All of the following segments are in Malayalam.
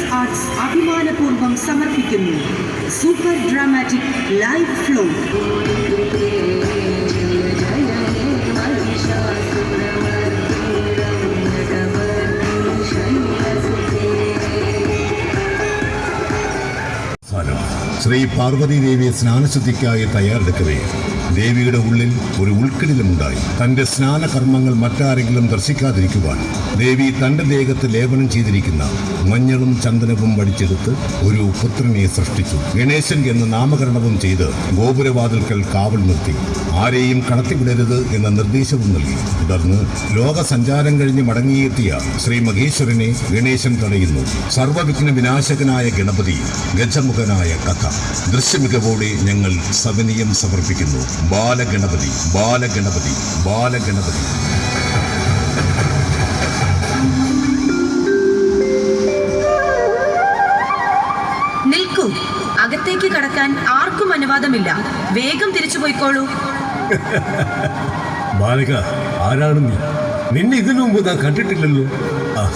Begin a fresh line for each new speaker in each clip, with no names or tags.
ഫ്ലവേഴ്സ് ആർട്സ് അഭിമാനപൂർവ്വം സമർപ്പിക്കുന്നു super dramatic live flow.
Shri Parvati ദേവിയെ സ്നാനശുദ്ധിക്കായി തയ്യാറെടുക്കവേ ദേവിയുടെ ഉള്ളിൽ ഒരു ഉൾക്കിടിലുമുണ്ടായി. തന്റെ സ്നാനകർമ്മങ്ങൾ മറ്റാരെങ്കിലും ദർശിക്കാതിരിക്കുവാൻ ദേവി തന്റെ ദേഹത്ത് ലേപനം ചെയ്തിരിക്കുന്ന മഞ്ഞളും ചന്ദനവും വടിച്ചെടുത്ത് ഒരു പുത്രനെ സൃഷ്ടിച്ചു. ഗണേശൻ എന്ന നാമകരണവും ചെയ്ത് ഗോപുരവാതിൽക്കൽ കാവൽ നിർത്തി. ആരെയും കടത്തിവിടരുത് എന്ന നിർദ്ദേശവും നൽകി. തുടർന്ന് ലോകസഞ്ചാരം കഴിഞ്ഞ് മടങ്ങിയെത്തിയ ശ്രീ മഹേശ്വരനെ ഗണേശൻ തടയുന്നു. സർവവിഘ്ന വിനാശകനായ ഗണപതി ഗജമുഖനായ കഥ ദൃശ്യമികവോടെ ഞങ്ങൾ സവിനയം സമർപ്പിക്കുന്നു. ബാലഗണപതി ബാലഗണപതി ബാലഗണപതി.
നിൽക്കൂ, അകത്തേക്ക് കടക്കാൻ ആർക്കും അനുവാദമില്ല. വേഗം തിരിച്ചു പോയിക്കോളൂ.
ബാലക, ആരാണ് നീ? നിന്നെ ഇതിനു മുമ്പ് നാം കണ്ടിട്ടില്ലല്ലോ.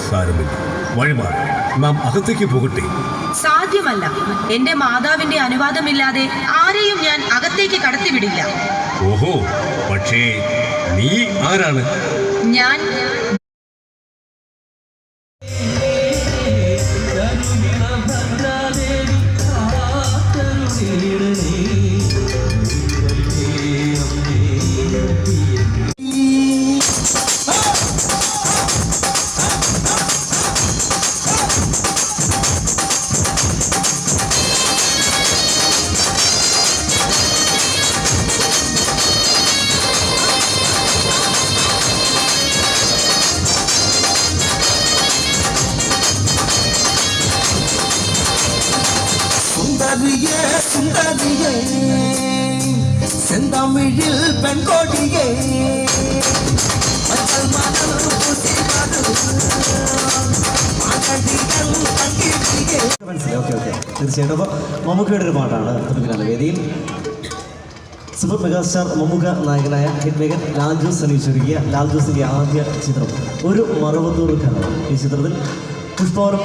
സാരമില്ല, വഴിമാറി നാം അകത്തേക്ക് പോകട്ടെ.
സാധ്യമല്ല. എന്റെ മാതാവിന്റെ അനുവാദമില്ലാതെ ആരെയും ഞാൻ അകത്തേക്ക് കടത്തിവിടില്ല.
ഓഹോ, പക്ഷേ നീ ആരാണ്?
ഞാൻ
സുന്ദരിയേ செந்தமிழில் பெண்கோடியே மஞ்சள் மணல் பூசி
മനസ്സിലായി. ഓക്കെ തീർച്ചയായിട്ടും. അപ്പോൾ മമ്മൂക്കയുടെ ഒരു പാട്ടാണ് തുറപ്പിക്കാനുള്ള വേദിയിൽ. സൂപ്പർ മെഗാസ്റ്റാർ മമ്മൂക്ക നായകനായ ഹിറ്റ് മേക്കർ ലാൽ ജോസ് അണിയിച്ചൊരുക്കിയ ലാൽ ജോസിൻ്റെ ആദ്യ ചിത്രം ഒരു മറുപത്തൂർ കഥ. ഈ ചിത്രത്തിൽ പുഷ്പവനം